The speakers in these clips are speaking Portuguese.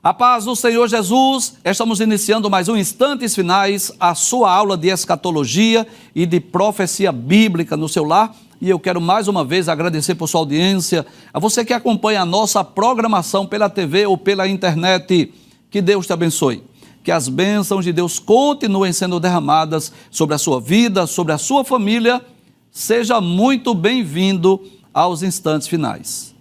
A paz do Senhor Jesus, estamos iniciando mais um Instantes Finais, a sua aula de escatologia e de profecia bíblica no seu lar. E eu quero mais uma vez agradecer por sua audiência, a você que acompanha a nossa programação pela TV ou pela internet. Que Deus te abençoe. Que as bênçãos de Deus continuem sendo derramadas sobre a sua vida, sobre a sua família. Seja muito bem-vindo aos Instantes Finais.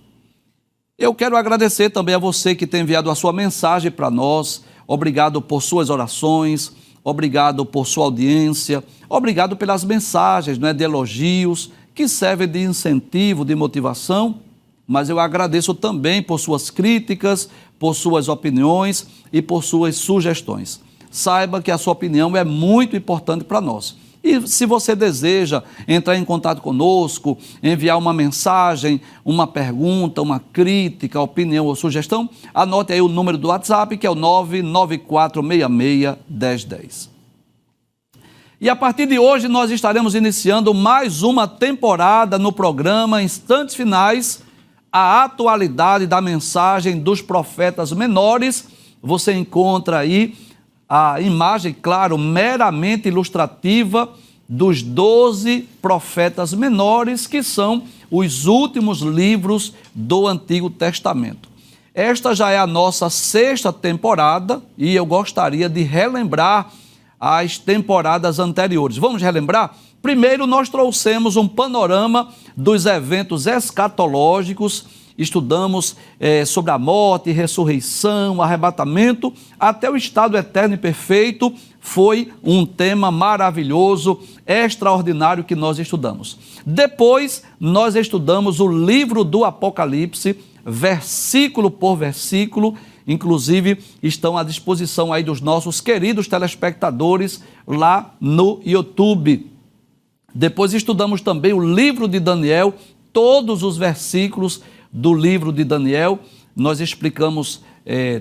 Eu quero agradecer também a você que tem enviado a sua mensagem para nós. Obrigado por suas orações, obrigado por sua audiência, obrigado pelas mensagens, de elogios, que servem de incentivo, de motivação. Mas eu agradeço também por suas críticas, por suas opiniões e por suas sugestões. Saiba que a sua opinião é muito importante para nós. E se você deseja entrar em contato conosco, enviar uma mensagem, uma pergunta, uma crítica, opinião ou sugestão, anote aí o número do WhatsApp, que é o 994661010. E a partir de hoje nós estaremos iniciando mais uma temporada no programa Instantes Finais, a atualidade da mensagem dos profetas menores. Você encontra aí a imagem, claro, meramente ilustrativa dos 12 profetas menores, que são os últimos livros do Antigo Testamento. Esta já é a nossa 6ª temporada e eu gostaria de relembrar as temporadas anteriores. Vamos relembrar? Primeiro, nós trouxemos um panorama dos eventos escatológicos. Estudamos sobre a morte, ressurreição, arrebatamento, até o estado eterno e perfeito. Foi um tema maravilhoso, extraordinário que nós estudamos. Depois, nós estudamos o livro do Apocalipse, versículo por versículo. Inclusive, estão à disposição aí dos nossos queridos telespectadores lá no YouTube. Depois estudamos também o livro de Daniel, todos os versículos do livro de Daniel, nós explicamos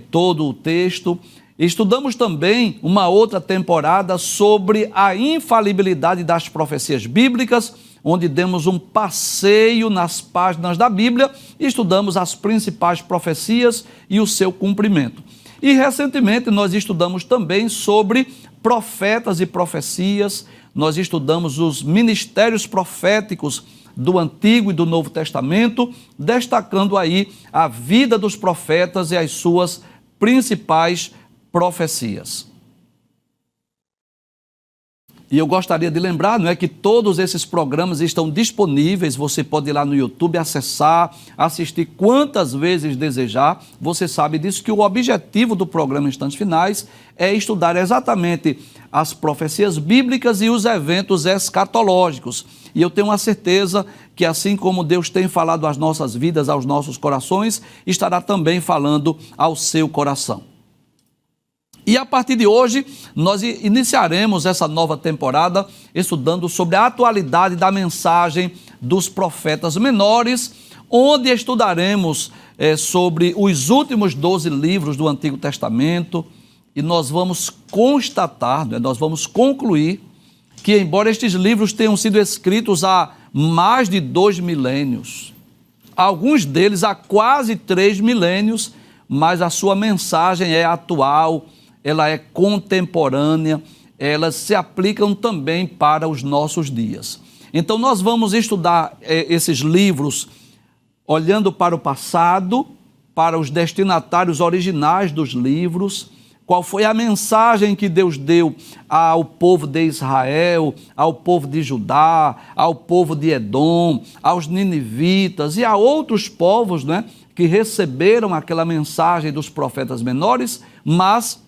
todo o texto. Estudamos também uma outra temporada sobre a infalibilidade das profecias bíblicas, onde demos um passeio nas páginas da Bíblia e estudamos as principais profecias e o seu cumprimento. E recentemente nós estudamos também sobre profetas e profecias, nós estudamos os ministérios proféticos do Antigo e do Novo Testamento, destacando aí a vida dos profetas e as suas principais profecias. E eu gostaria de lembrar, que todos esses programas estão disponíveis, você pode ir lá no YouTube, acessar, assistir quantas vezes desejar. Você sabe disso, que o objetivo do programa Instantes Finais é estudar exatamente as profecias bíblicas e os eventos escatológicos. E eu tenho uma certeza que, assim como Deus tem falado às nossas vidas, aos nossos corações, estará também falando ao seu coração. E a partir de hoje, nós iniciaremos essa nova temporada estudando sobre a atualidade da mensagem dos profetas menores, onde estudaremos sobre os últimos 12 livros do Antigo Testamento, e nós vamos constatar, nós vamos concluir que, embora estes livros tenham sido escritos há mais de 2 milênios, alguns deles há quase 3 milênios, mas a sua mensagem é atual, ela é contemporânea, elas se aplicam também para os nossos dias. Então nós vamos estudar esses livros olhando para o passado, para os destinatários originais dos livros, qual foi a mensagem que Deus deu ao povo de Israel, ao povo de Judá, ao povo de Edom, aos ninivitas e a outros povos, que receberam aquela mensagem dos profetas menores, mas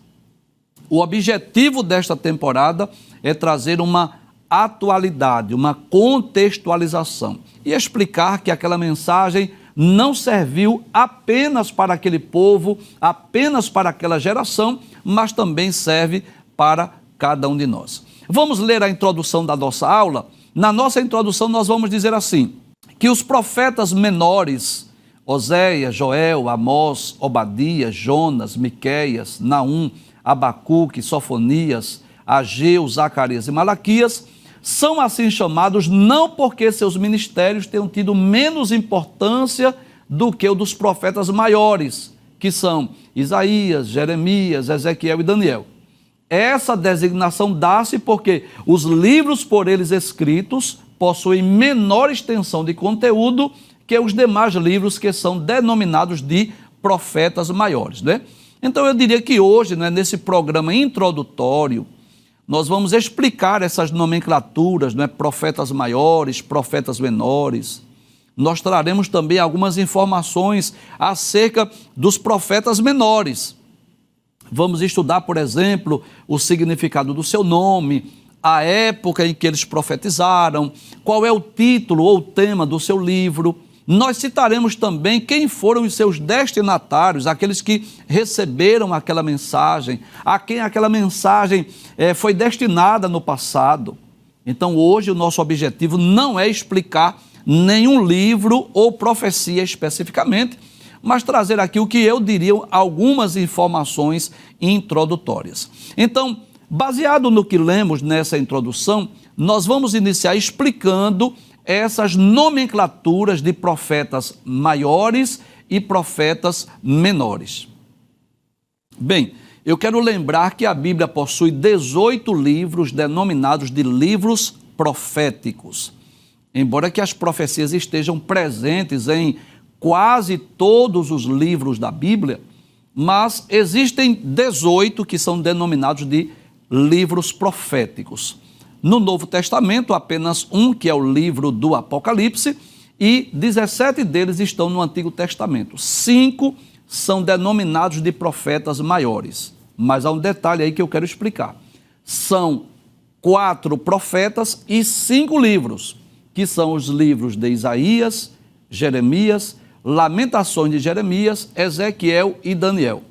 o objetivo desta temporada é trazer uma atualidade, uma contextualização e explicar que aquela mensagem não serviu apenas para aquele povo, apenas para aquela geração, mas também serve para cada um de nós. Vamos ler a introdução da nossa aula? Na nossa introdução nós vamos dizer assim, que os profetas menores, Oséias, Joel, Amós, Obadias, Jonas, Miqueias, Naum, Abacuque, Sofonias, Ageu, Zacarias e Malaquias, são assim chamados não porque seus ministérios tenham tido menos importância do que o dos profetas maiores, que são Isaías, Jeremias, Ezequiel e Daniel. Essa designação dá-se porque os livros por eles escritos possuem menor extensão de conteúdo que os demais livros que são denominados de profetas maiores, né? Então eu diria que hoje, né, nesse programa introdutório, nós vamos explicar essas nomenclaturas, né, profetas maiores, profetas menores. Nós traremos também algumas informações acerca dos profetas menores. Vamos estudar, por exemplo, o significado do seu nome, a época em que eles profetizaram, qual é o título ou tema do seu livro. Nós citaremos também quem foram os seus destinatários, aqueles que receberam aquela mensagem, a quem aquela mensagem foi destinada no passado. Então, hoje, o nosso objetivo não é explicar nenhum livro ou profecia especificamente, mas trazer aqui o que eu diria algumas informações introdutórias. Então, baseado no que lemos nessa introdução, nós vamos iniciar explicando essas nomenclaturas de profetas maiores e profetas menores. Bem, eu quero lembrar que a Bíblia possui 18 livros denominados de livros proféticos. Embora que as profecias estejam presentes em quase todos os livros da Bíblia, mas existem 18 que são denominados de livros proféticos. No Novo Testamento, apenas um, que é o livro do Apocalipse, e 17 deles estão no Antigo Testamento. 5 são denominados de profetas maiores. Mas há um detalhe aí que eu quero explicar. São 4 profetas e 5 livros, que são os livros de Isaías, Jeremias, Lamentações de Jeremias, Ezequiel e Daniel.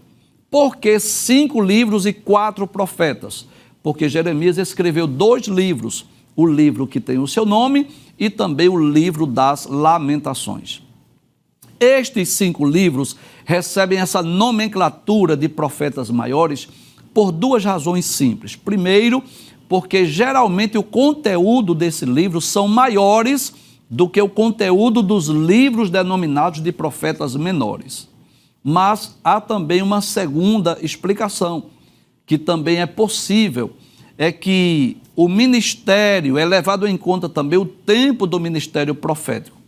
Por que 5 livros e 4 profetas? Porque Jeremias escreveu 2 livros, o livro que tem o seu nome e também o livro das Lamentações. Estes 5 livros recebem essa nomenclatura de profetas maiores por 2 razões simples. Primeiro, porque geralmente o conteúdo desse livro são maiores do que o conteúdo dos livros denominados de profetas menores. Mas há também uma segunda explicação, que também é possível, é que o ministério é levado em conta também o tempo do ministério profético.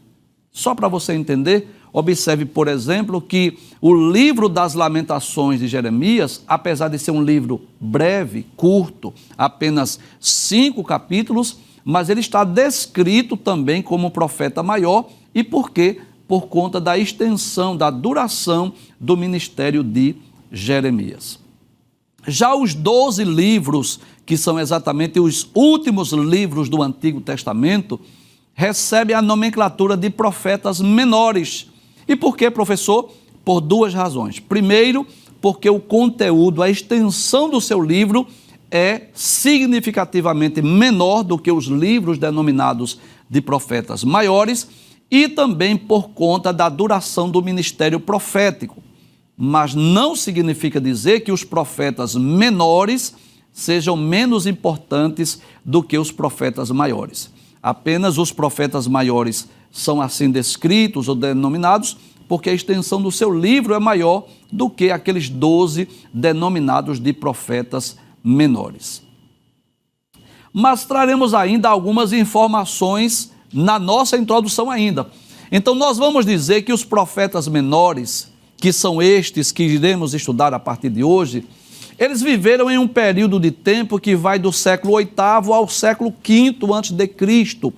Só para você entender, observe, por exemplo, que o livro das Lamentações de Jeremias, apesar de ser um livro breve, curto, apenas 5 capítulos, mas ele está descrito também como profeta maior. E por quê? Por conta da extensão, da duração do ministério de Jeremias. Já os 12 livros, que são exatamente os últimos livros do Antigo Testamento, recebem a nomenclatura de profetas menores. E por quê, professor? Por 2 razões. Primeiro, porque o conteúdo, a extensão do seu livro é significativamente menor do que os livros denominados de profetas maiores, e também por conta da duração do ministério profético. Mas não significa dizer que os profetas menores sejam menos importantes do que os profetas maiores. Apenas os profetas maiores são assim descritos ou denominados porque a extensão do seu livro é maior do que aqueles 12 denominados de profetas menores. Mas traremos ainda algumas informações na nossa introdução ainda. Então nós vamos dizer que os profetas menores, que são estes que iremos estudar a partir de hoje, eles viveram em um período de tempo que vai do século VIII ao século V a.C.,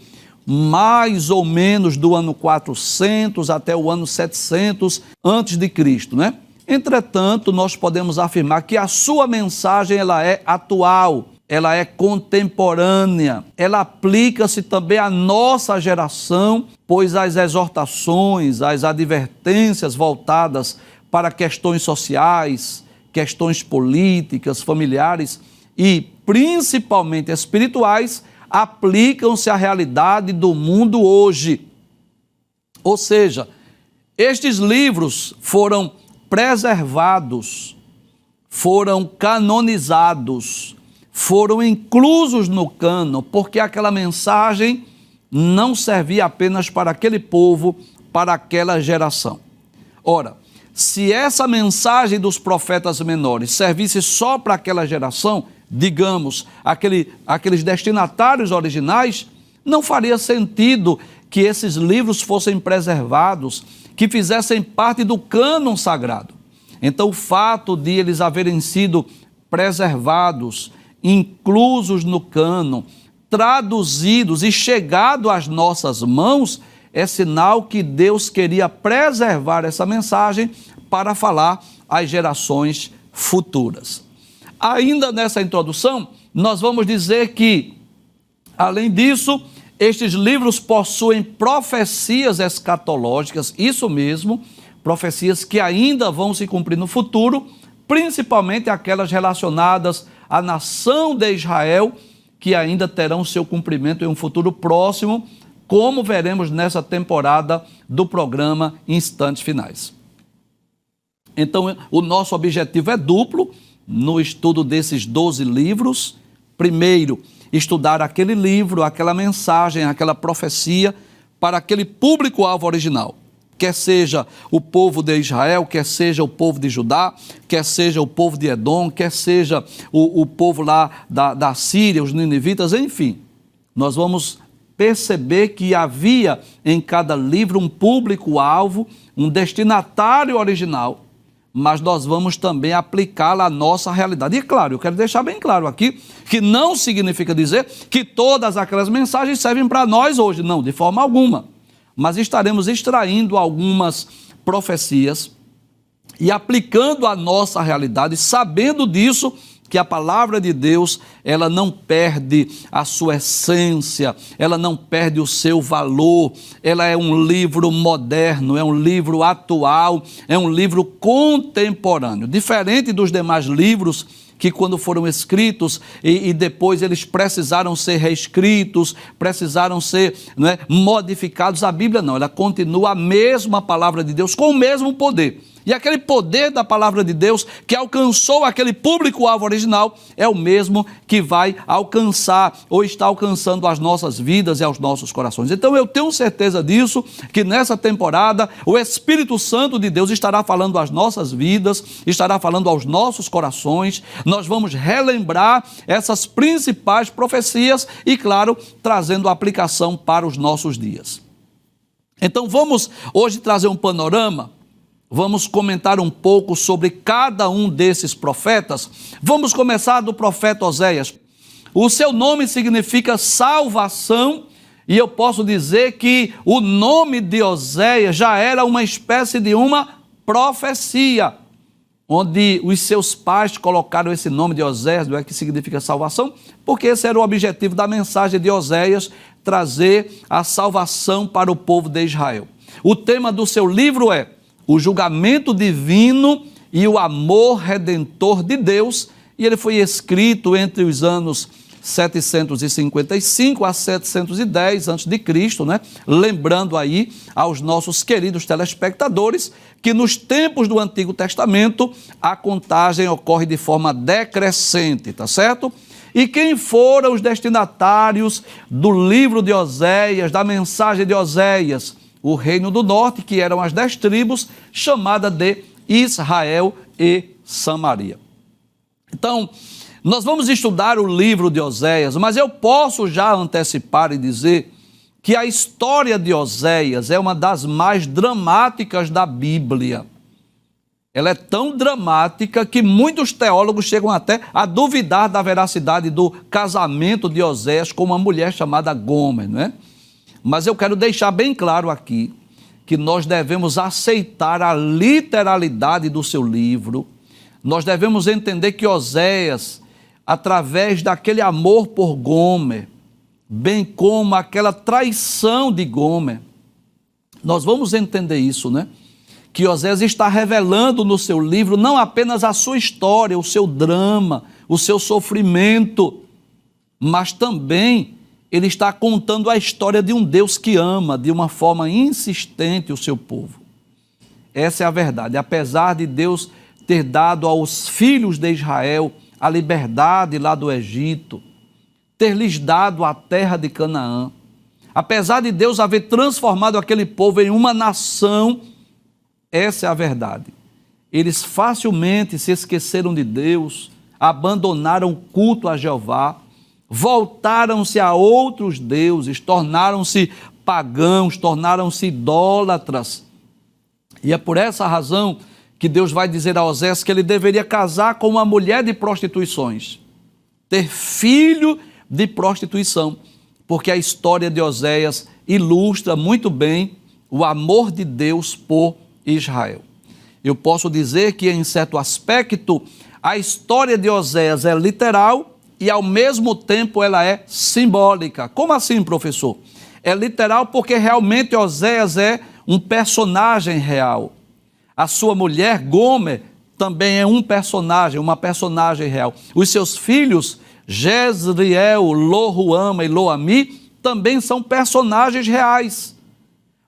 mais ou menos do ano 400 até o ano 700 a.C., né? Entretanto, nós podemos afirmar que a sua mensagem ela é atual, ela é contemporânea, ela aplica-se também à nossa geração, pois as exortações, as advertências voltadas para questões sociais, questões políticas, familiares e principalmente espirituais, aplicam-se à realidade do mundo hoje. Ou seja, estes livros foram preservados, foram canonizados, foram inclusos no cânon, porque aquela mensagem não servia apenas para aquele povo, para aquela geração. Ora, se essa mensagem dos profetas menores servisse só para aquela geração, digamos, aqueles destinatários originais, não faria sentido que esses livros fossem preservados, que fizessem parte do cânon sagrado. Então, o fato de eles haverem sido preservados, inclusos no cânon, traduzidos e chegado às nossas mãos, é sinal que Deus queria preservar essa mensagem para falar às gerações futuras. Ainda nessa introdução, nós vamos dizer que, além disso, estes livros possuem profecias escatológicas, isso mesmo, profecias que ainda vão se cumprir no futuro, principalmente aquelas relacionadas à nação de Israel, que ainda terão seu cumprimento em um futuro próximo, como veremos nessa temporada do programa Instantes Finais. Então, o nosso objetivo é duplo no estudo desses 12 livros. Primeiro, estudar aquele livro, aquela mensagem, aquela profecia para aquele público-alvo original. Quer seja o povo de Israel, quer seja o povo de Judá, quer seja o povo de Edom, quer seja o povo lá da Síria, os ninivitas, enfim. Nós vamos perceber que havia em cada livro um público-alvo, um destinatário original, mas nós vamos também aplicá-la à nossa realidade. E claro, eu quero deixar bem claro aqui, que não significa dizer que todas aquelas mensagens servem para nós hoje, não, de forma alguma. Mas estaremos extraindo algumas profecias e aplicando à nossa realidade, sabendo disso, que a palavra de Deus, ela não perde a sua essência, ela não perde o seu valor, ela é um livro moderno, é um livro atual, é um livro contemporâneo, diferente dos demais livros que quando foram escritos e depois eles precisaram ser reescritos, precisaram ser modificados, a Bíblia não, ela continua a mesma palavra de Deus com o mesmo poder. E aquele poder da palavra de Deus que alcançou aquele público-alvo original é o mesmo que vai alcançar ou está alcançando as nossas vidas e aos nossos corações. Então eu tenho certeza disso, que nessa temporada o Espírito Santo de Deus estará falando às nossas vidas, estará falando aos nossos corações. Nós vamos relembrar essas principais profecias e, claro, trazendo aplicação para os nossos dias. Então vamos hoje trazer um panorama. Vamos comentar um pouco sobre cada um desses profetas. Vamos começar do profeta Oséias. O seu nome significa salvação, e eu posso dizer que o nome de Oséias já era uma espécie de uma profecia, onde os seus pais colocaram esse nome de Oséias, que significa salvação, porque esse era o objetivo da mensagem de Oséias, trazer a salvação para o povo de Israel. O tema do seu livro é o julgamento divino e o amor redentor de Deus, e ele foi escrito entre os anos 755 a 710 a.C., Lembrando aí aos nossos queridos telespectadores que nos tempos do Antigo Testamento a contagem ocorre de forma decrescente, tá certo? E quem foram os destinatários do livro de Oséias, da mensagem de Oséias? O reino do norte, que eram as 10 tribos, chamada de Israel e Samaria. Então, nós vamos estudar o livro de Oséias, mas eu posso já antecipar e dizer que a história de Oséias é uma das mais dramáticas da Bíblia. Ela é tão dramática que muitos teólogos chegam até a duvidar da veracidade do casamento de Oséias com uma mulher chamada Gomer, não é? Mas eu quero deixar bem claro aqui que nós devemos aceitar a literalidade do seu livro. Nós devemos entender que Oséias, através daquele amor por Gomer, bem como aquela traição de Gomer, nós vamos entender isso, Que Oséias está revelando no seu livro não apenas a sua história, o seu drama, o seu sofrimento, mas também ele está contando a história de um Deus que ama de uma forma insistente o seu povo. Essa é a verdade. Apesar de Deus ter dado aos filhos de Israel a liberdade lá do Egito, ter lhes dado a terra de Canaã, apesar de Deus haver transformado aquele povo em uma nação, essa é a verdade. eles facilmente se esqueceram de Deus, abandonaram o culto a Jeová, voltaram-se a outros deuses, tornaram-se pagãos, tornaram-se idólatras. E é por essa razão que Deus vai dizer a Osés que ele deveria casar com uma mulher de prostituições, ter filho de prostituição, porque a história de Oséias ilustra muito bem o amor de Deus por Israel. Eu posso dizer que, em certo aspecto, a história de Oséias é literal e, ao mesmo tempo, ela é simbólica. Como assim, professor? É literal porque realmente Oséias é um personagem real. A sua mulher, Gomer, também é um personagem, uma personagem real. Os seus filhos, Jezreel, Lohuama e Loami, também são personagens reais.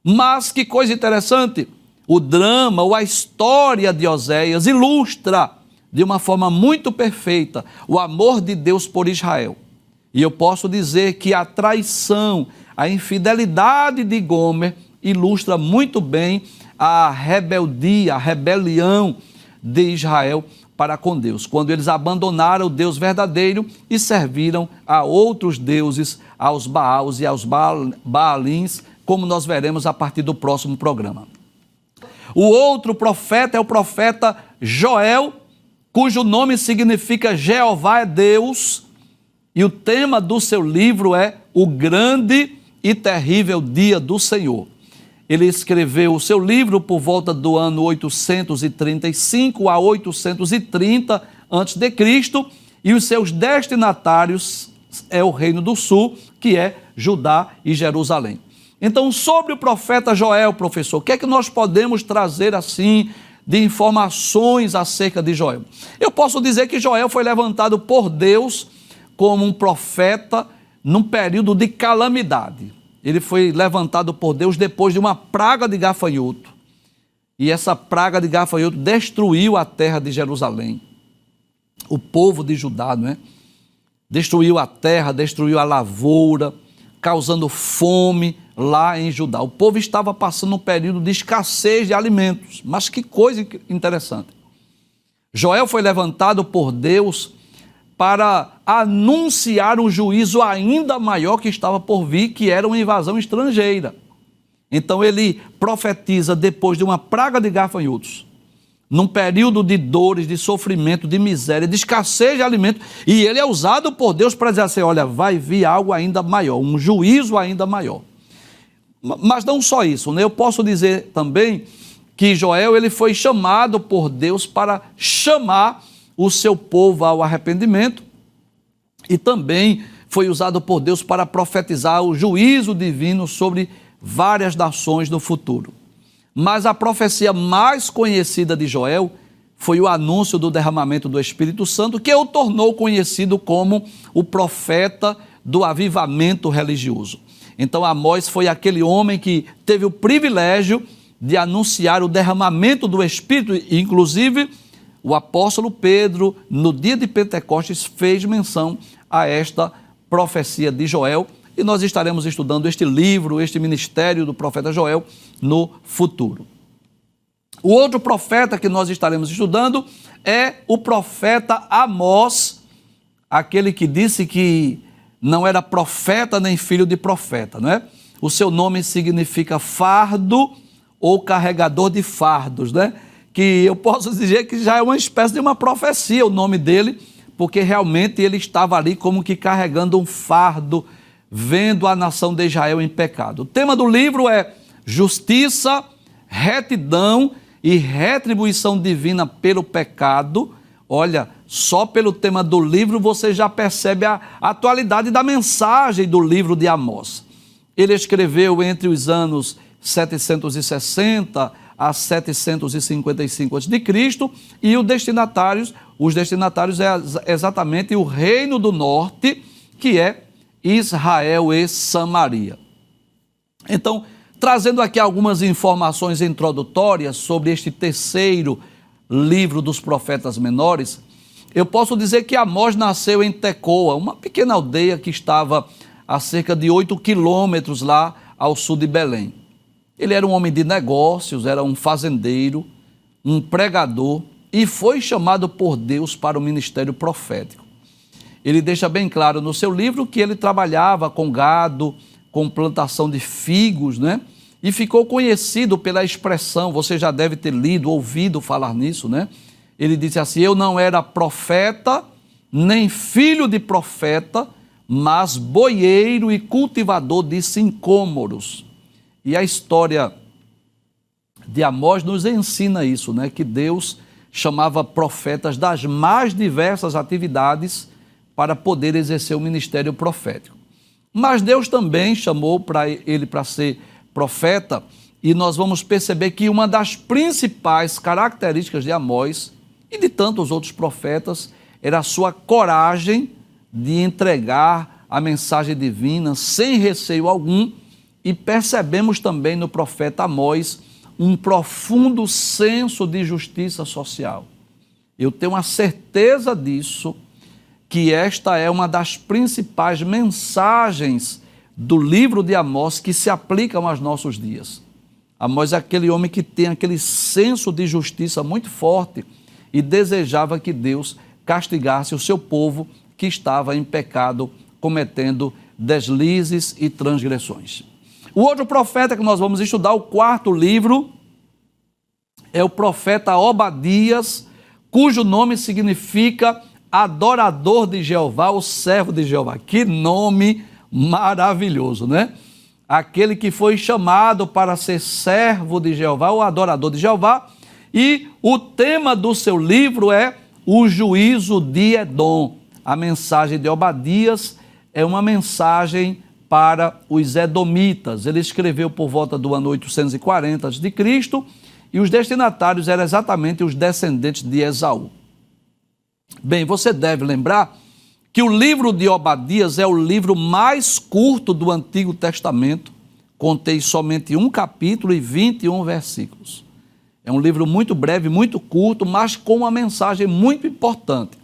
Mas que coisa interessante, o drama ou a história de Oséias ilustra de uma forma muito perfeita o amor de Deus por Israel. E eu posso dizer que a traição, a infidelidade de Gomer ilustra muito bem a rebeldia, a rebelião de Israel para com Deus, quando eles abandonaram o Deus verdadeiro e serviram a outros deuses, aos Baals e aos Baalins, como nós veremos a partir do próximo programa. O outro profeta é o profeta Joel, cujo nome significa Jeová é Deus, e o tema do seu livro é O Grande e Terrível Dia do Senhor. Ele escreveu o seu livro por volta do ano 835 a 830 a.C., e os seus destinatários é o Reino do Sul, que é Judá e Jerusalém. Então, sobre o profeta Joel, professor, o que é que nós podemos trazer assim de informações acerca de Joel? Eu posso dizer que Joel foi levantado por Deus como um profeta num período de calamidade. Ele foi levantado por Deus depois de uma praga de gafanhoto. E essa praga de gafanhoto destruiu a terra de Jerusalém. O povo de Judá, não é? Destruiu a terra, destruiu a lavoura, causando fome lá em Judá. O povo estava passando um período de escassez de alimentos. Mas que coisa interessante. Joel foi levantado por Deus para anunciar um juízo ainda maior que estava por vir, que era uma invasão estrangeira. Então ele profetiza depois de uma praga de gafanhotos, num período de dores, de sofrimento, de miséria, de escassez de alimento, e ele é usado por Deus para dizer assim, olha, vai vir algo ainda maior, um juízo ainda maior. Mas não só isso, né? Eu posso dizer também que Joel ele foi chamado por Deus para chamar o seu povo ao arrependimento, e também foi usado por Deus para profetizar o juízo divino sobre várias nações no futuro. Mas a profecia mais conhecida de Joel foi o anúncio do derramamento do Espírito Santo, que o tornou conhecido como o profeta do avivamento religioso. Então Amós foi aquele homem que teve o privilégio de anunciar o derramamento do Espírito, e inclusive o apóstolo Pedro, no dia de Pentecostes, fez menção a esta profecia de Joel, e nós estaremos estudando este livro, este ministério do profeta Joel no futuro. O outro profeta que nós estaremos estudando é o profeta Amós, aquele que disse que não era profeta nem filho de profeta, não é? O seu nome significa fardo ou carregador de fardos, né? Que eu posso dizer que já é uma espécie de uma profecia o nome dele, porque realmente ele estava ali como que carregando um fardo, vendo a nação de Israel em pecado. O tema do livro é justiça, retidão e retribuição divina pelo pecado. Olha, só pelo tema do livro você já percebe a atualidade da mensagem do livro de Amós. Ele escreveu entre os anos 760 a 755 a.C., e os destinatários é exatamente o Reino do Norte, que é Israel e Samaria. Então, trazendo aqui algumas informações introdutórias sobre este terceiro livro dos profetas menores, eu posso dizer que Amós nasceu em Tecoa, uma pequena aldeia que estava a cerca de 8 quilômetros lá ao sul de Belém. Ele era um homem de negócios, era um fazendeiro, um pregador, e foi chamado por Deus para o ministério profético. Ele deixa bem claro no seu livro que ele trabalhava com gado, com plantação de figos, né? E ficou conhecido pela expressão, você já deve ter lido, ouvido falar nisso, né? Ele disse assim: eu não era profeta, nem filho de profeta, mas boieiro e cultivador de sincômoros. E a história de Amós nos ensina isso, né? Que Deus chamava profetas das mais diversas atividades para poder exercer o ministério profético. Mas Deus também chamou ele para ser profeta, e nós vamos perceber que uma das principais características de Amós e de tantos outros profetas era a sua coragem de entregar a mensagem divina sem receio algum, e percebemos também no profeta Amós um profundo senso de justiça social. Eu tenho a certeza disso, que esta é uma das principais mensagens do livro de Amós que se aplicam aos nossos dias. Amós é aquele homem que tem aquele senso de justiça muito forte e desejava que Deus castigasse o seu povo que estava em pecado, cometendo deslizes e transgressões. O outro profeta que nós vamos estudar, o quarto livro, é o profeta Obadias, cujo nome significa adorador de Jeová, o servo de Jeová. Que nome maravilhoso, né? Aquele que foi chamado para ser servo de Jeová, o adorador de Jeová, e o tema do seu livro é o juízo de Edom. A mensagem de Obadias é uma mensagem para os edomitas. Ele escreveu por volta do ano 840 a.C., e os destinatários eram exatamente os descendentes de Esaú. Bem, você deve lembrar que o livro de Obadias é o livro mais curto do Antigo Testamento, contém somente um capítulo e 21 versículos. É um livro muito breve, muito curto, mas com uma mensagem muito importante.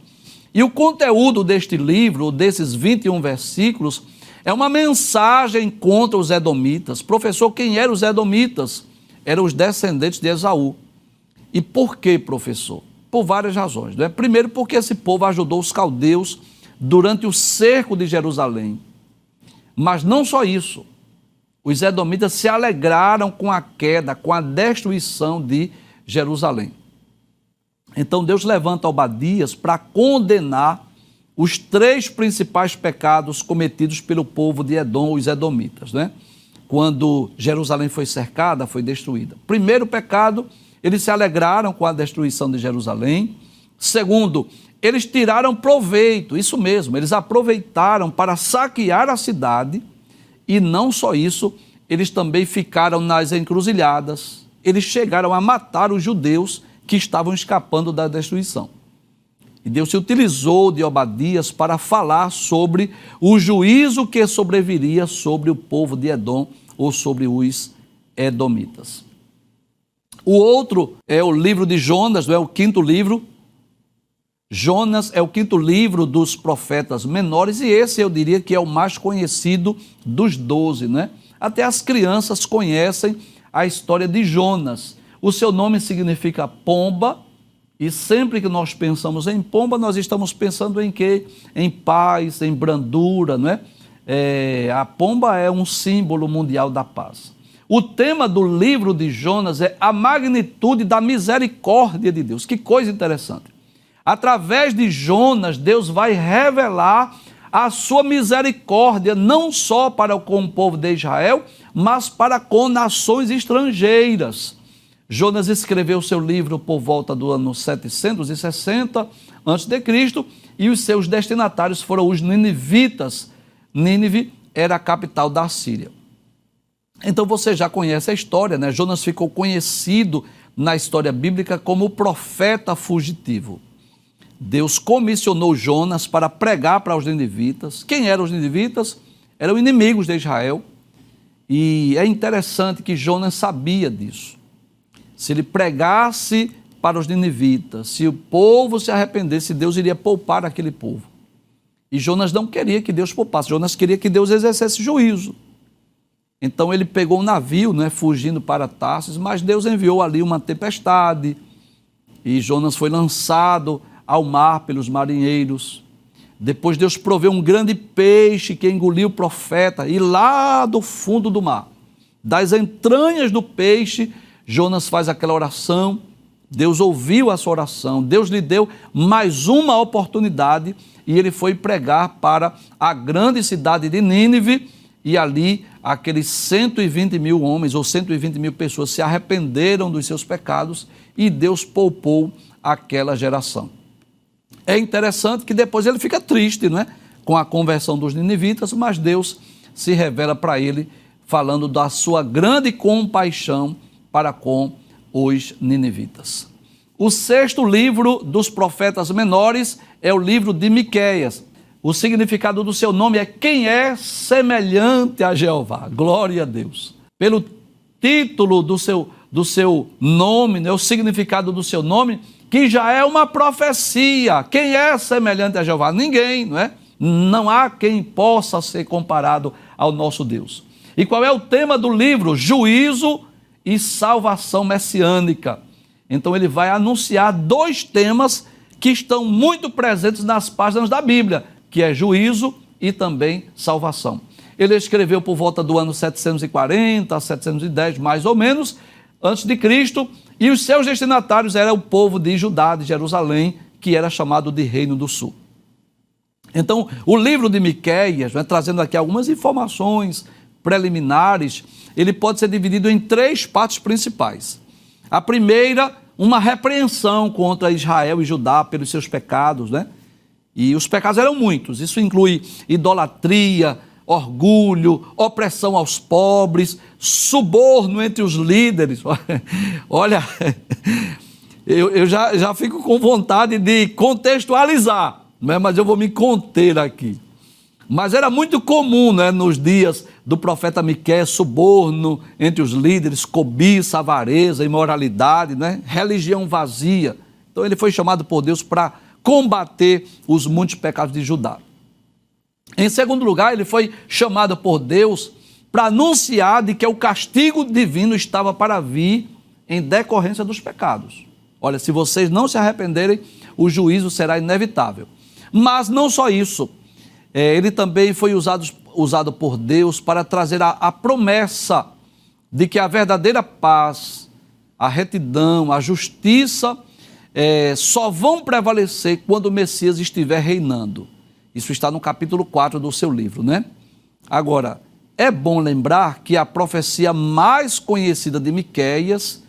E o conteúdo deste livro, desses 21 versículos, é uma mensagem contra os edomitas. Professor, quem eram os edomitas? Eram os descendentes de Esaú. E por quê, professor? Por várias razões, né? Primeiro, porque esse povo ajudou os caldeus durante o cerco de Jerusalém. Mas não só isso. Os edomitas se alegraram com a queda, com a destruição de Jerusalém. Então Deus levanta Obadias para condenar os 3 principais pecados cometidos pelo povo de Edom, os edomitas, né? Quando Jerusalém foi cercada, foi destruída. Primeiro pecado, eles se alegraram com a destruição de Jerusalém. Segundo, eles tiraram proveito, isso mesmo, eles aproveitaram para saquear a cidade. E não só isso, eles também ficaram nas encruzilhadas, eles chegaram a matar os judeus que estavam escapando da destruição. E Deus se utilizou de Obadias para falar sobre o juízo que sobreviria sobre o povo de Edom, ou sobre os edomitas. O outro é o livro de Jonas, é o quinto livro. Jonas é o quinto livro dos profetas menores, e esse eu diria que é o mais conhecido dos 12, né? Até as crianças conhecem a história de Jonas. O seu nome significa pomba, e sempre que nós pensamos em pomba, nós estamos pensando em quê? Em paz, em brandura, não é? A pomba é um símbolo mundial da paz. O tema do livro de Jonas é a magnitude da misericórdia de Deus. Que coisa interessante. Através de Jonas, Deus vai revelar a sua misericórdia, não só para com o povo de Israel, mas para com nações estrangeiras. Jonas escreveu seu livro por volta do ano 760 a.C., e os seus destinatários foram os ninivitas. Nínive era a capital da Síria. Então você já conhece a história, né? Jonas ficou conhecido na história bíblica como o profeta fugitivo. Deus comissionou Jonas para pregar para os ninivitas. Quem eram os ninivitas? Eram inimigos de Israel. E é interessante que Jonas sabia disso. Se ele pregasse para os ninivitas, se o povo se arrependesse, Deus iria poupar aquele povo. E Jonas não queria que Deus poupasse, Jonas queria que Deus exercesse juízo. Então ele pegou um navio, né, fugindo para Tarsis, mas Deus enviou ali uma tempestade, e Jonas foi lançado ao mar pelos marinheiros. Depois Deus proveu um grande peixe que engoliu o profeta, e lá do fundo do mar, das entranhas do peixe, Jonas faz aquela oração. Deus ouviu a sua oração, Deus lhe deu mais uma oportunidade, e ele foi pregar para a grande cidade de Nínive, e ali aqueles 120 mil homens ou 120 mil pessoas se arrependeram dos seus pecados, e Deus poupou aquela geração. É interessante que depois ele fica triste, não é? Com a conversão dos ninivitas, mas Deus se revela para ele, falando da sua grande compaixão para com os ninivitas. O sexto livro dos profetas menores é o livro de Miqueias. O significado do seu nome é quem é semelhante a Jeová. Glória a Deus. Pelo título do seu nome, né, o significado do seu nome, que já é uma profecia. Quem é semelhante a Jeová? Ninguém, não é? Não há quem possa ser comparado ao nosso Deus. E qual é o tema do livro? Juízo e salvação messiânica. Então ele vai anunciar dois temas que estão muito presentes nas páginas da Bíblia, que é juízo e também salvação. Ele escreveu por volta do ano 740 a 710, mais ou menos, antes de Cristo, e os seus destinatários eram o povo de Judá, de Jerusalém, que era chamado de Reino do Sul. Então, o livro de Miqueias, trazendo aqui algumas informações preliminares, ele pode ser dividido em três partes principais. A primeira, uma repreensão contra Israel e Judá pelos seus pecados, né? E os pecados eram muitos, isso inclui idolatria, orgulho, opressão aos pobres, suborno entre os líderes. Olha, eu já fico com vontade de contextualizar, né? Mas eu vou me conter aqui. Mas era muito comum, né, nos dias do profeta Miqueias, suborno entre os líderes, cobiça, avareza, imoralidade, né? Religião vazia. Então ele foi chamado por Deus para combater os muitos pecados de Judá. Em segundo lugar, ele foi chamado por Deus para anunciar de que o castigo divino estava para vir em decorrência dos pecados. Olha, se vocês não se arrependerem, o juízo será inevitável. Mas não só isso, ele também foi usado por Deus para trazer a promessa de que a verdadeira paz, a retidão, a justiça só vão prevalecer quando o Messias estiver reinando. Isso está no capítulo 4 do seu livro, né? Agora, é bom lembrar que a profecia mais conhecida de Miqueias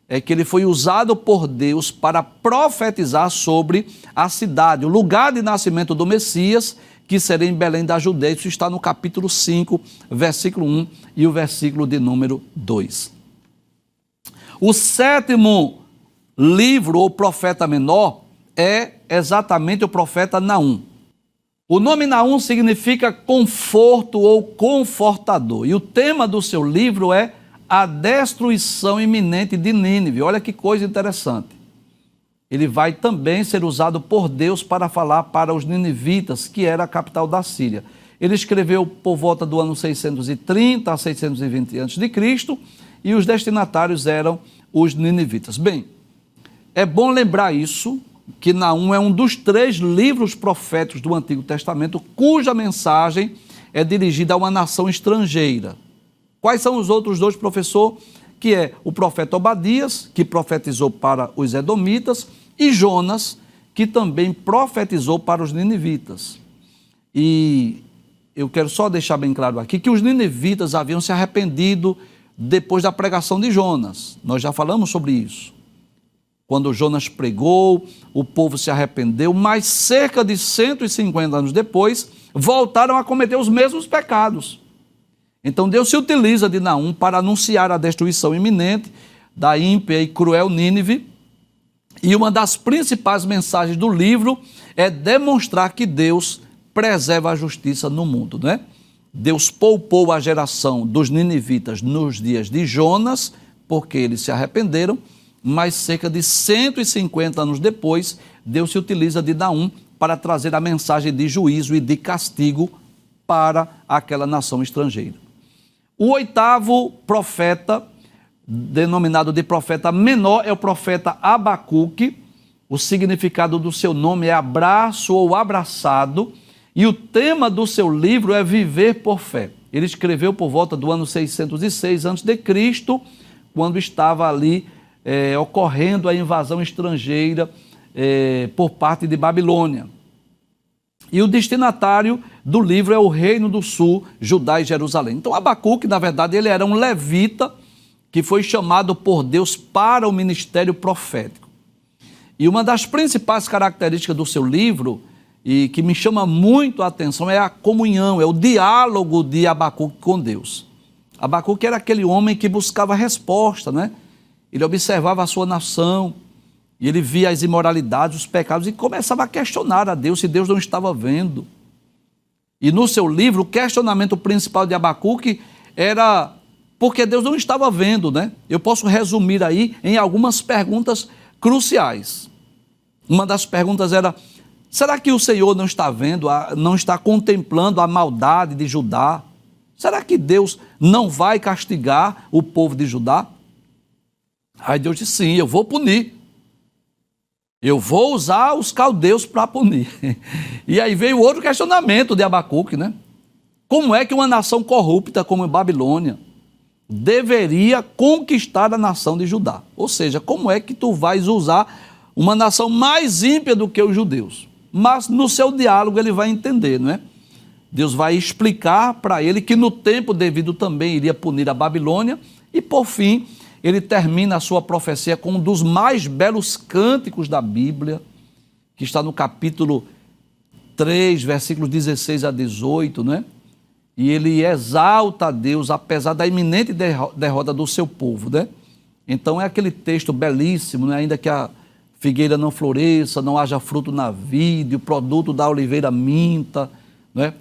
é que ele foi usado por Deus para profetizar sobre a cidade, o lugar de nascimento do Messias, que seria em Belém da Judeia. Isso está no capítulo 5, versículo 1 e o versículo de número 2. O sétimo livro ou profeta menor é exatamente o profeta Naum. O nome Naum significa conforto ou confortador, e o tema do seu livro é a destruição iminente de Nínive. Olha que coisa interessante. Ele vai também ser usado por Deus para falar para os ninivitas, que era a capital da Síria. Ele escreveu por volta do ano 630 a 620 a.C., e os destinatários eram os ninivitas. Bem, é bom lembrar isso, que Naum é um dos 3 livros proféticos do Antigo Testamento, cuja mensagem é dirigida a uma nação estrangeira. Quais são os outros 2, professor? Que é o profeta Obadias, que profetizou para os edomitas, e Jonas, que também profetizou para os ninivitas. E eu quero só deixar bem claro aqui que os ninivitas haviam se arrependido depois da pregação de Jonas. Nós já falamos sobre isso. Quando Jonas pregou, o povo se arrependeu, mas cerca de 150 anos depois, voltaram a cometer os mesmos pecados. Então Deus se utiliza de Naum para anunciar a destruição iminente da ímpia e cruel Nínive, e uma das principais mensagens do livro é demonstrar que Deus preserva a justiça no mundo, né? Deus poupou a geração dos ninivitas nos dias de Jonas, porque eles se arrependeram, mas cerca de 150 anos depois, Deus se utiliza de Naum para trazer a mensagem de juízo e de castigo para aquela nação estrangeira. O 8º profeta, denominado de profeta menor, é o profeta Abacuque, O significado do seu nome é abraço ou abraçado, e o tema do seu livro é viver por fé. Ele escreveu por volta do ano 606 a.C., quando estava ali ocorrendo a invasão estrangeira por parte de Babilônia. E o destinatário do livro é o Reino do Sul, Judá e Jerusalém. Então Abacuque, na verdade, ele era um levita que foi chamado por Deus para o ministério profético. E uma das principais características do seu livro, e que me chama muito a atenção, é a comunhão, é o diálogo de Abacuque com Deus. Abacuque era aquele homem que buscava resposta, né? Ele observava a sua nação, e ele via as imoralidades, os pecados, e começava a questionar a Deus se Deus não estava vendo. E no seu livro, o questionamento principal de Abacuque era porque Deus não estava vendo, né? Eu posso resumir aí em algumas perguntas cruciais. Uma das perguntas era: será que o Senhor não está vendo, não está contemplando a maldade de Judá? Será que Deus não vai castigar o povo de Judá? Aí Deus disse: sim, eu vou punir. Eu vou usar os caldeus para punir. E aí veio outro questionamento de Abacuque, né? Como é que uma nação corrupta como a Babilônia deveria conquistar a nação de Judá? Ou seja, como é que tu vais usar uma nação mais ímpia do que os judeus? Mas no seu diálogo ele vai entender, não é? Deus vai explicar para ele que no tempo devido também iria punir a Babilônia, e por fim ele termina a sua profecia com um dos mais belos cânticos da Bíblia, que está no capítulo 3, versículos 16 a 18, né? E ele exalta a Deus, apesar da iminente derrota do seu povo, né? Então é aquele texto belíssimo, né? Ainda que a figueira não floresça, não haja fruto na vide, o produto da oliveira minta, né?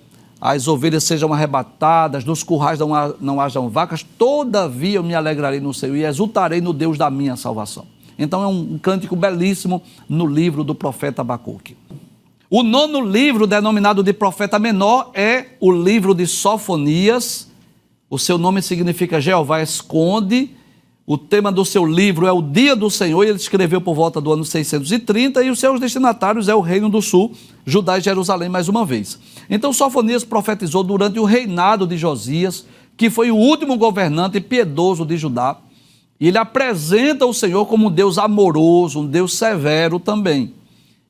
As ovelhas sejam arrebatadas, nos currais não hajam vacas, todavia eu me alegrarei no Senhor e exultarei no Deus da minha salvação. Então é um cântico belíssimo no livro do profeta Abacuque. O 9º livro, denominado de profeta menor, é o livro de Sofonias. O seu nome significa Jeová esconde. O tema do seu livro é o Dia do Senhor, e ele escreveu por volta do ano 630, e os seus destinatários é o Reino do Sul, Judá e Jerusalém, mais uma vez. Então Sofonias profetizou durante o reinado de Josias, que foi o último governante piedoso de Judá, e ele apresenta o Senhor como um Deus amoroso, um Deus severo também.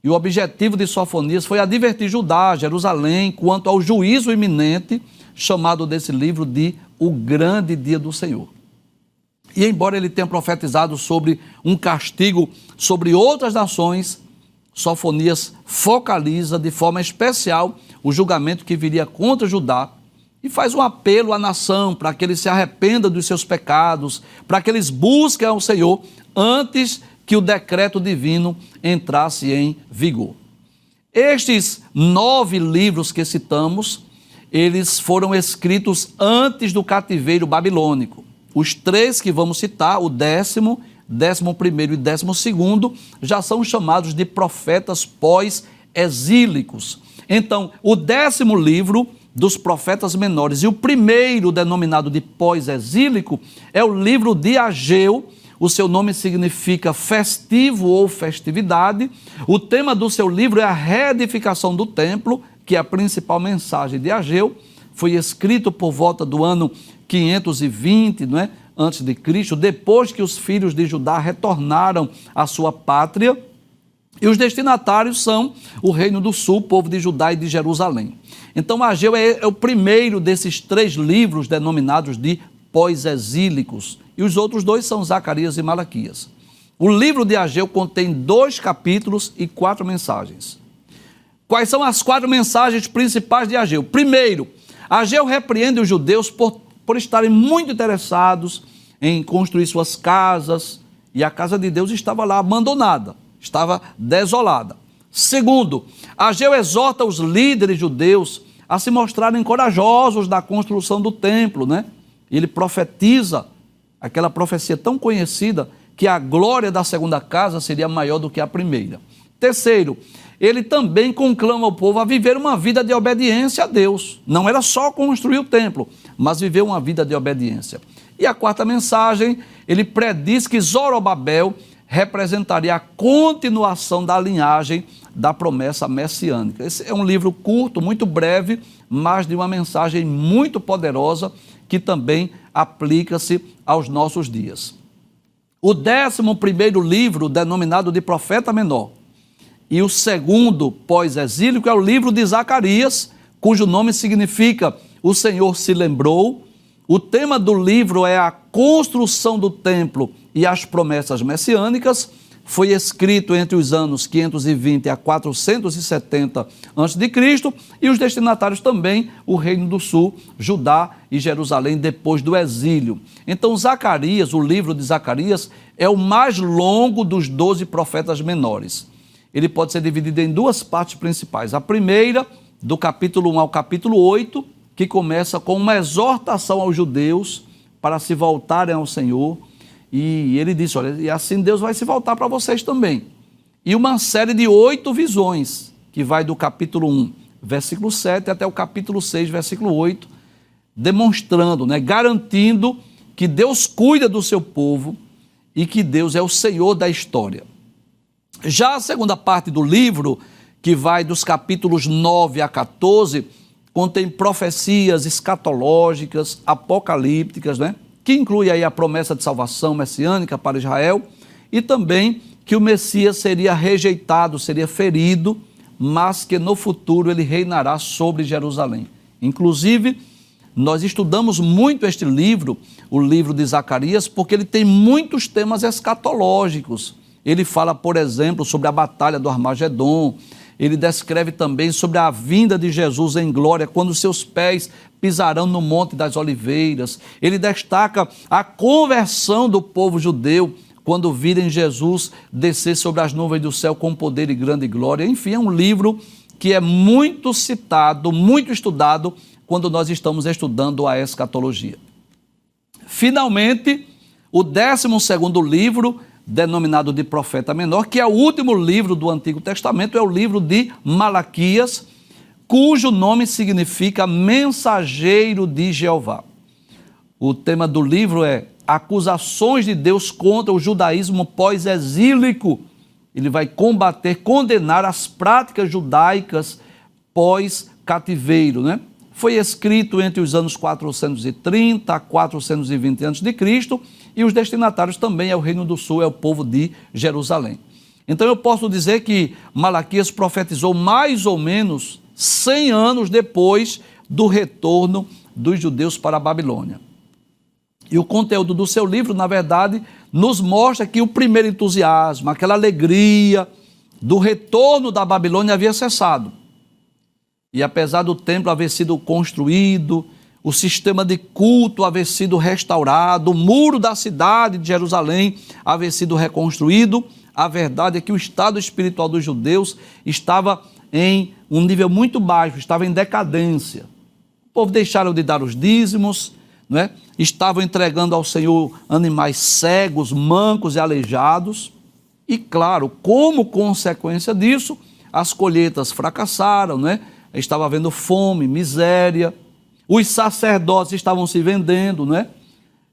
E o objetivo de Sofonias foi advertir Judá, Jerusalém, quanto ao juízo iminente, chamado desse livro de O Grande Dia do Senhor. E embora ele tenha profetizado sobre um castigo sobre outras nações, Sofonias focaliza de forma especial o julgamento que viria contra Judá e faz um apelo à nação para que eles se arrependam dos seus pecados, para que eles busquem ao Senhor antes que o decreto divino entrasse em vigor. Estes 9 livros que citamos, eles foram escritos antes do cativeiro babilônico. Os 3 que vamos citar, o 10º, 11º e 12º, já são chamados de profetas pós-exílicos. Então, o 10º livro dos profetas menores e o primeiro denominado de pós-exílico é o livro de Ageu. O seu nome significa festivo ou festividade. O tema do seu livro é a reedificação do templo, que é a principal mensagem de Ageu. Foi escrito por volta do ano 520, não é? Antes de Cristo, depois que os filhos de Judá retornaram à sua pátria. E os destinatários são o Reino do Sul, povo de Judá e de Jerusalém. Então Ageu é o primeiro desses 3 livros denominados de pós-exílicos. E os outros 2 são Zacarias e Malaquias. O livro de Ageu contém 2 capítulos e 4 mensagens. Quais são as 4 mensagens principais de Ageu? Primeiro, Ageu repreende os judeus por estarem muito interessados em construir suas casas, e a casa de Deus estava lá abandonada, estava desolada. Segundo, Ageu exorta os líderes judeus a se mostrarem corajosos na construção do templo, né? Ele profetiza aquela profecia tão conhecida que a glória da segunda casa seria maior do que a primeira. Terceiro, ele também conclama o povo a viver uma vida de obediência a Deus. Não era só construir o templo, mas viver uma vida de obediência. E a 4ª mensagem, ele prediz que Zorobabel representaria a continuação da linhagem da promessa messiânica. Esse é um livro curto, muito breve, mas de uma mensagem muito poderosa que também aplica-se aos nossos dias. O 11º livro, denominado de Profeta Menor, e o segundo pós-exílico é o livro de Zacarias, cujo nome significa O Senhor se lembrou. O tema do livro é a construção do templo e as promessas messiânicas. Foi escrito entre os anos 520 a 470 a.C. e os destinatários também, o Reino do Sul, Judá e Jerusalém, depois do exílio. Então, Zacarias, o livro de Zacarias, é o mais longo dos 12 profetas menores. Ele pode ser dividido em duas partes principais. A primeira, do capítulo 1 ao capítulo 8, que começa com uma exortação aos judeus para se voltarem ao Senhor. E ele disse, olha, e assim Deus vai se voltar para vocês também. E uma série de 8 visões, que vai do capítulo 1, versículo 7, até o capítulo 6, versículo 8, demonstrando, garantindo que Deus cuida do seu povo e que Deus é o Senhor da história. Já a segunda parte do livro, que vai dos capítulos 9 a 14, contém profecias escatológicas, apocalípticas, que inclui aí a promessa de salvação messiânica para Israel e também que o Messias seria rejeitado, seria ferido, mas que no futuro ele reinará sobre Jerusalém. Inclusive, nós estudamos muito este livro, o livro de Zacarias, porque ele tem muitos temas escatológicos. Ele fala, por exemplo, sobre a batalha do Armagedon. Ele descreve também sobre a vinda de Jesus em glória, quando seus pés pisarão no Monte das Oliveiras. Ele destaca a conversão do povo judeu, quando virem Jesus descer sobre as nuvens do céu com poder e grande glória. Enfim, é um livro que é muito citado, muito estudado, quando nós estamos estudando a escatologia. Finalmente, o 12º livro, denominado de Profeta Menor, que é o último livro do Antigo Testamento, é o livro de Malaquias, cujo nome significa mensageiro de Jeová. O tema do livro é acusações de Deus contra o judaísmo pós-exílico. Ele vai combater, condenar as práticas judaicas pós-cativeiro, Foi escrito entre os anos 430 a 420 a.C., e os destinatários também é o Reino do Sul, é o povo de Jerusalém. Então eu posso dizer que Malaquias profetizou mais ou menos 100 anos depois do retorno dos judeus para a Babilônia. E o conteúdo do seu livro, na verdade, nos mostra que o primeiro entusiasmo, aquela alegria do retorno da Babilônia havia cessado. E apesar do templo haver sido construído, o sistema de culto haver sido restaurado, o muro da cidade de Jerusalém haver sido reconstruído, a verdade é que o estado espiritual dos judeus estava em um nível muito baixo, estava em decadência. O povo deixaram de dar os dízimos, estavam entregando ao Senhor animais cegos, mancos e aleijados. E claro, como consequência disso, as colheitas fracassaram, Estava havendo fome, miséria. Os sacerdotes estavam se vendendo,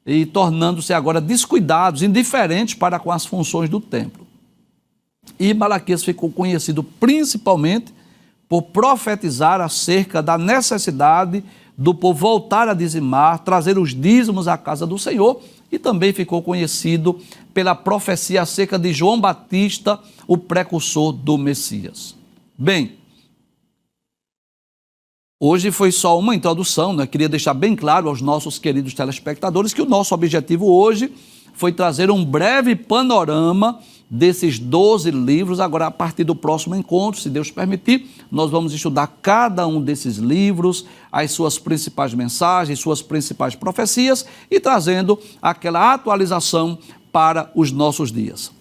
e tornando-se agora descuidados, indiferentes para com as funções do templo. E Malaquias ficou conhecido principalmente por profetizar acerca da necessidade do povo voltar a dizimar, trazer os dízimos à casa do Senhor, e também ficou conhecido pela profecia acerca de João Batista, o precursor do Messias. Bem, hoje foi só uma introdução, Queria deixar bem claro aos nossos queridos telespectadores que o nosso objetivo hoje foi trazer um breve panorama desses 12 livros. Agora, a partir do próximo encontro, se Deus permitir, nós vamos estudar cada um desses livros, as suas principais mensagens, suas principais profecias e trazendo aquela atualização para os nossos dias.